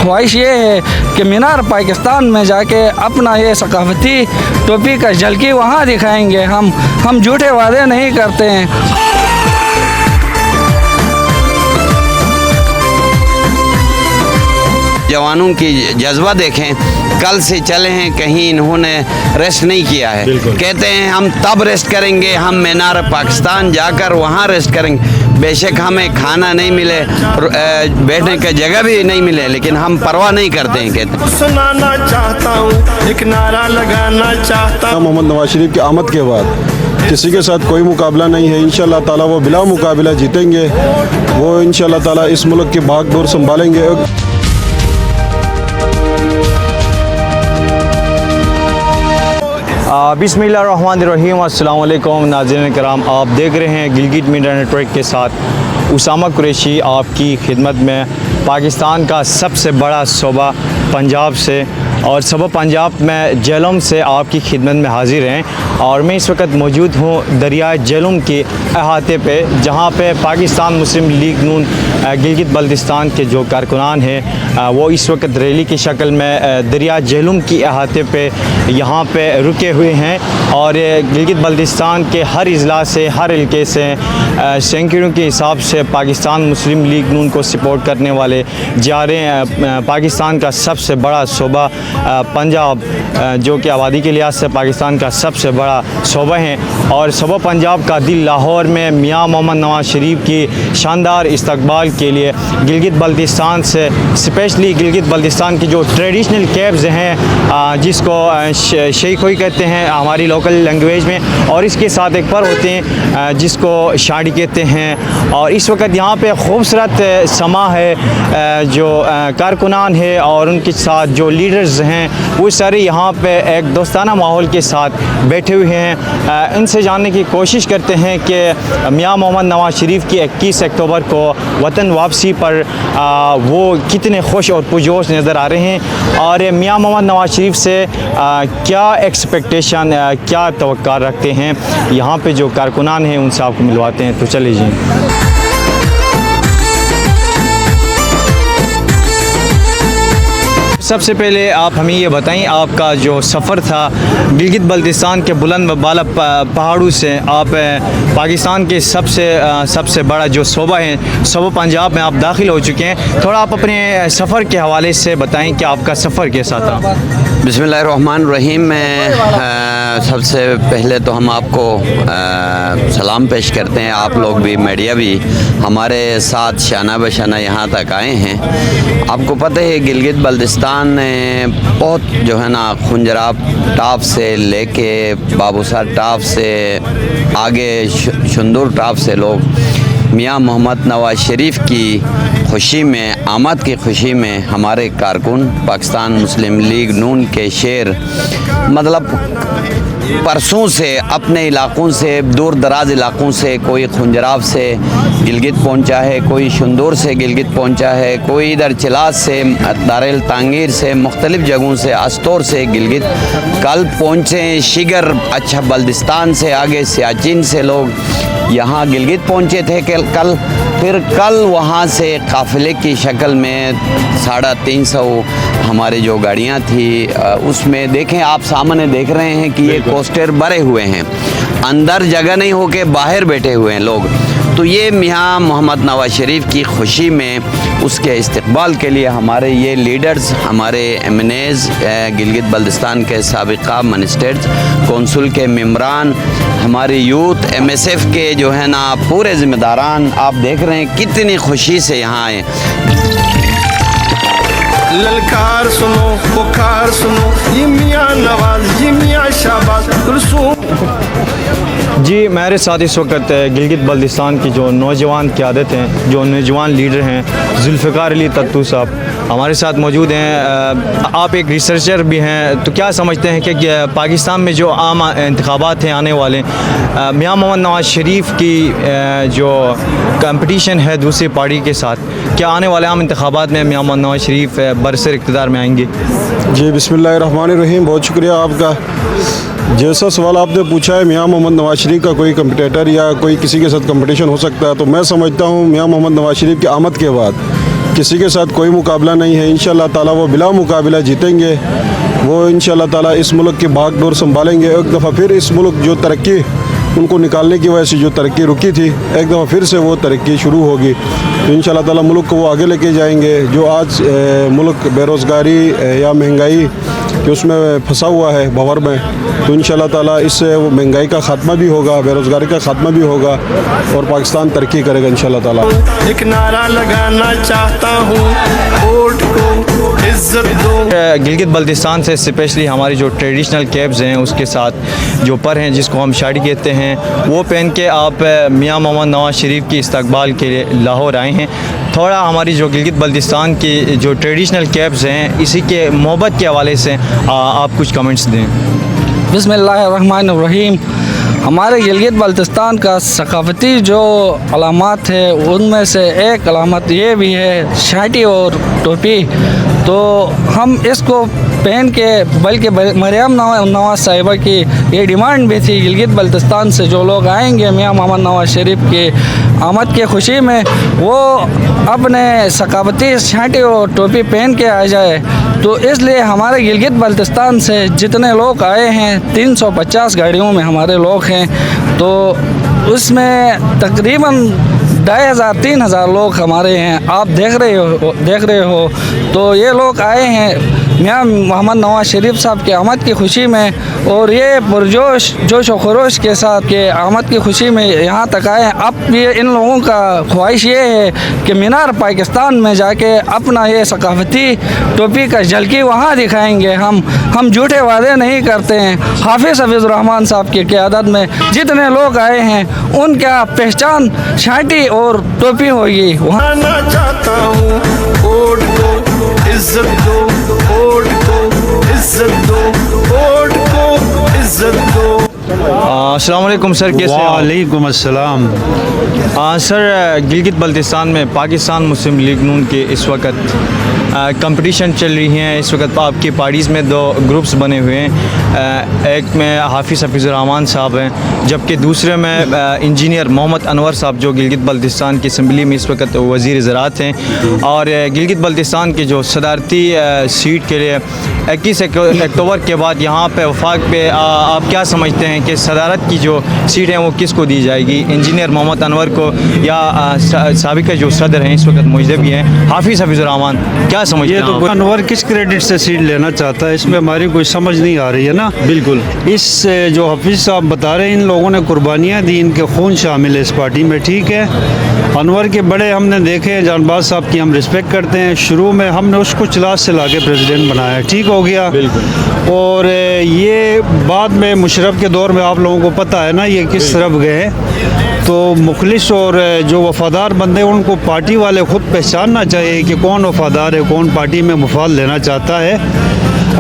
ख्वाहिश ये है कि मीनार पाकिस्तान में जाके अपना ये सकाफती टोपी का झलकी वहाँ दिखाएंगे। हम झूठे वादे नहीं करते हैं। जवानों की जज्बा देखें, कल से चले हैं, कहीं इन्होंने रेस्ट नहीं किया है। कहते हैं हम तब रेस्ट करेंगे, हम मीनार पाकिस्तान जाकर वहाँ रेस्ट करेंगे। बेशक हमें खाना नहीं मिले, बैठने की जगह भी नहीं मिले, लेकिन हम परवाह नहीं करते हैं। कहते सुनाना चाहता हूँ, एक नारा लगाना चाहता हूँ। मोहम्मद नवाज शरीफ की आमद के बाद किसी के साथ कोई मुकाबला नहीं है। इंशाअल्लाह ताला वो बिला मुकाबला जीतेंगे। वो इंशाअल्लाह ताला इस मुल्क की भागदौड़ संभालेंगे। बिस्मिल्लाहिर्रहमानिर्रहीम। अस्सलाम वालेकुम नाज़रीन कराम, आप देख रहे हैं गिलगित मीडिया नेटवर्क के साथ उसामा कुरैशी आपकी खिदमत में। पाकिस्तान का सबसे बड़ा सूबा पंजाब से और सूबा पंजाब में झेलम से आपकी खिदमत में हाजिर हैं। और मैं इस वक्त मौजूद हूँ दरिया झेलम के अहाते पे, जहाँ पे पाकिस्तान मुस्लिम लीग नून गिलगित बल्तिस्तान के जो कारकुनान हैं वो इस वक्त रैली की शक्ल में दरिया झेलम की अहाते पे यहाँ पे रुके हुए हैं। और गिलगित बल्तिस्तान के हर अजला से, हर इलाके से सैकड़ों के हिसाब से पाकिस्तान मुस्लिम लीग नून को सपोर्ट करने वाले जा रहे हैं। पाकिस्तान का सबसे बड़ा सूबा पंजाब, जो कि आबादी के लिहाज से पाकिस्तान का सबसे बड़ा सूबा है। और सूबा पंजाब का दिल लाहौर में मियाँ मोहम्मद नवाज शरीफ की शानदार इस्तकबाल के लिए गिलगित बल्तिस्तान से, स्पेशली गिलगित बल्तिस्तान की जो ट्रेडिशनल कैब्स हैं, जिसको शेखोई कहते हैं हमारी लोकल लैंग्वेज में, और इसके साथ एक पर होते हैं जिसको शाड़ी कहते हैं। और इस वक्त यहाँ पे खूबसूरत समा है, जो कारकुनान है और उनके साथ जो लीडर्स हैं वो सारे यहाँ पे एक दोस्ताना माहौल के साथ बैठे हुए हैं। इनसे जानने की कोशिश करते हैं कि मियाँ मोहम्मद नवाज शरीफ की 21 अक्टूबर को वतन वापसी पर वो कितने खुश और पुरजोश नज़र आ रहे हैं, और मियाँ मोहम्मद नवाज शरीफ से क्या एक्सपेक्टेशन, क्या तवक्का रखते हैं। यहाँ पे जो कारकुनान हैं उनसे आपको मिलवाते हैं, तो चलिए जी। सबसे पहले आप हमें ये बताएं, आपका जो सफ़र था गिलगित बल्तिस्तान के बुलंद बाला पहाड़ों से आप पाकिस्तान के सबसे बड़ा जो सूबा है, सूबा पंजाब में आप दाखिल हो चुके हैं। थोड़ा आप अपने सफ़र के हवाले से बताएं कि आपका सफ़र कैसा था। बिस्मिल्लाहिर्रहमानिर्रहीम। मैं सबसे पहले तो हम आपको सलाम पेश करते हैं। आप लोग भी, मीडिया भी हमारे साथ शाना बशाना यहाँ तक आए हैं। आपको पता है गिलगित बल्तिस्तान बहुत जो है ना, खुंजराब टाप से लेके बाबूसार टाप से आगे शुंदूर टाप से लोग मियाँ मोहम्मद नवाज शरीफ की खुशी में, आमद की खुशी में हमारे कारकुन पाकिस्तान मुस्लिम लीग नून के शेर, मतलब परसों से अपने इलाकों से, दूर दराज इलाकों से, कोई खुंजराब से गिलगित पहुंचा है, कोई शुंदूर से गिलगित पहुंचा है, कोई इधर चिलास से, दारेल तांगीर से, मुख्तलिफ़ जगहों से, अस्तोर से गिलगित कल पहुंचे। शिगर अच्छा बल्तिस्तान से, आगे सियाचिन से लोग यहाँ गिलगित पहुंचे थे कल। फिर कल वहाँ से काफ़िले की शक्ल में 350 हमारी जो गाड़ियाँ थी, उसमें देखें आप सामने देख रहे हैं कि ये कोस्टर भरे हुए हैं, अंदर जगह नहीं हो के बाहर बैठे हुए हैं लोग। तो ये मियाँ मोहम्मद नवाज शरीफ की खुशी में उसके इस्तकबाल के लिए हमारे ये लीडर्स, हमारे एमएनएज़, गिलगित बल्तिस्तान के साबिक़ा मिनिस्टर्स, कौंसिल के मेंबरान, हमारे यूथ, एमएसएफ के जो है ना पूरे ज़िम्मेदारान, आप देख रहे हैं कितनी खुशी से यहाँ आए। ललकार सुनो, पुकार सुनो, ये मियाँ नवाज, ये मियाँ शाहबाज जी। मेरे साथ इस वक्त गिलगित बल्तिस्तान की जो नौजवान क़यादत हैं, जो नौजवान लीडर हैं, जुल्फ़िकार अली तत्तू साहब हमारे साथ मौजूद हैं। आप एक रिसर्चर भी हैं, तो क्या समझते हैं कि पाकिस्तान में जो आम इंतखाबात हैं आने वाले, मियाँ मोहम्मद नवाज शरीफ की जो कंपटीशन है दूसरी पार्टी के साथ, क्या आने वाले आम इंतखाबात में मियाँ मोहम्मद नवाज शरीफ बरसर इक़्तिदार में आएंगे? जी बिस्मिल्लाहिर्रहमानिर्रहीम। बहुत शुक्रिया आपका। जैसा सवाल आपने पूछा है, मियाँ मोहम्मद नवाज शरीफ का कोई कंपटीटर या कोई किसी के साथ कंपटीशन हो सकता है, तो मैं समझता हूँ मियाँ मोहम्मद नवाज शरीफ की आमद के बाद किसी के साथ कोई मुकाबला नहीं है। इंशाल्लाह ताला वो बिला मुकाबला जीतेंगे। वो इंशाल्लाह ताला इस मुल्क की भागदौड़ संभालेंगे। एक दफ़ा फिर इस मुल्क जो तरक्की उनको निकालने की वजह से जो तरक्की रुकी थी, एक दफ़ा फिर से वो तरक्की शुरू होगी। तो इंशाल्लाह ताला मुल्क को वो आगे लेके जाएंगे। जो आज मुल्क बेरोज़गारी या महंगाई कि उसमें फंसा हुआ है भंवर में, तो इंशाल्लाह ताला इससे वो महंगाई का ख़ात्मा भी होगा, बेरोज़गारी का ख़ात्मा भी होगा और पाकिस्तान तरक्की करेगा इंशाल्लाह ताला। एक नारा लगाना चाहता हूँ, वोट को इज्जत दो। गिलगित बल्तिस्तान से स्पेशली हमारी जो ट्रेडिशनल कैप्स हैं उसके साथ जो पर हैं जिसको हम शाड़ी कहते हैं, वो पहन के आप मियाँ मोहम्मद नवाज़ शरीफ की इस्तकबाल के लिए लाहौर आए हैं। थोड़ा हमारी जो गिलगित बल्तिस्तान की जो ट्रेडिशनल कैप्स हैं इसी के मोहब्बत के हवाले से आप कुछ कमेंट्स दें। बिस्मिल्लाहिर्रहमानिर्रहीम। हमारे गिलगित बल्तिस्तान का सकाफ़ती जो अलामात है उनमें से एक अलामत ये भी है शाटी और टोपी। तो हम इसको पहन के, बल्कि मरियम नवाज़ साहिबा की ये डिमांड भी थी गिलगित बल्तिस्तान से जो लोग आएंगे मियाँ मोहम्मद नवाज़ शरीफ की आमद की खुशी में, वो अपने सकाफ़ती शाटी और टोपी पहन के आ जाए। तो इसलिए हमारे गिलगित बल्तिस्तान से जितने लोग आए हैं 350 गाड़ियों में हमारे लोग हैं, तो उसमें तकरीबन 2500-3000 लोग हमारे हैं। आप देख रहे हो तो ये लोग आए हैं मियाँ मोहम्मद नवाज़ शरीफ साहब के आमद की खुशी में, और ये पुरजोश जोश व खरोश के साथ के आमद की खुशी में यहाँ तक आए हैं। अब ये इन लोगों का ख्वाहिश ये है कि मीनार पाकिस्तान में जाके अपना ये सकाफ़ती टोपी का झलकी वहाँ दिखाएंगे। हम झूठे वादे नहीं करते हैं। हाफिज़ हफीज़ुर्रहमान साहब की क़यादत में जितने लोग आए हैं उनका पहचान शाटी और टोपी होगी। वहाँ चाहता हूँ, वोट को इज्जत दो, वोट को इज्जत दो, वोट को इज्जत दो। अस्सलाम वालेकुम सर, कैसे हैं? वालेकुम अस्सलाम। सर, गिलगित बल्तिस्तान में पाकिस्तान मुस्लिम लीग नून के इस वक्त कंपटीशन चल रही हैं। इस वक्त आपकी पार्टीज़ में 2 ग्रुप्स बने हुए हैं। एक में हाफिज़ हफीज़ुर्रहमान साहब हैं, जबकि दूसरे में इंजीनियर मोहम्मद अनवर साहब जो गिलगित बल्तिस्तान की असम्बली में इस वक्त वज़ीर ज़राअत हैं। और गिलगित बल्तिस्तान की जो सदारती सीट के लिए 21 अक्टूबर के बाद यहाँ पे वफाक पे आप क्या समझते हैं कि सदारत की जो सीट है वो किसको दी जाएगी, इंजीनियर मोहम्मद अनवर को या साबिक़ जो सदर हैं इस वक्त मौजूद भी हैं हाफिज़ हफीज़ुर्रहमान, क्या समझते हैं? ये तो अनवर किस क्रेडिट से सीट लेना चाहता है, इसमें हमारी कोई समझ नहीं आ रही है ना। बिल्कुल, इस जो हफीज़ साहब बता रहे हैं इन लोगों ने कुर्बानियाँ दी, इनके खून शामिल है इस पार्टी में, ठीक है। अनवर के बड़े हमने देखे हैं, जानबाज साहब की हम रिस्पेक्ट करते हैं। शुरू में हमने उसको चलास से लाके प्रेसिडेंट बनाया, ठीक हो गया। बिल्कुल। और ये बाद में मुशर्रफ के दौर में आप लोगों को पता है ना ये किस तरफ गए। तो मुखलिस और जो वफ़ादार बंदे उनको पार्टी वाले ख़ुद पहचानना चाहिए कि कौन वफ़ादार है, कौन पार्टी में मुफाद लेना चाहता है।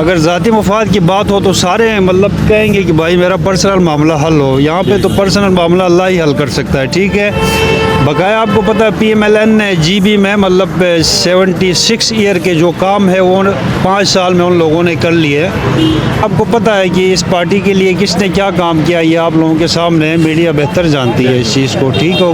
अगर ज़ाती मुफाद की बात हो तो सारे मतलब कहेंगे कि भाई मेरा पर्सनल मामला हल हो। यहाँ पे तो पर्सनल मामला अल्लाह ही हल कर सकता है, ठीक है। बकाया आपको पता है PMLN ने GB में मतलब 76 ईयर के जो काम है वो 5 साल में उन लोगों ने कर लिए। आपको पता है कि इस पार्टी के लिए किसने क्या काम किया, ये आप लोगों के सामने मीडिया बेहतर जानती है इस चीज़ को, ठीक हो।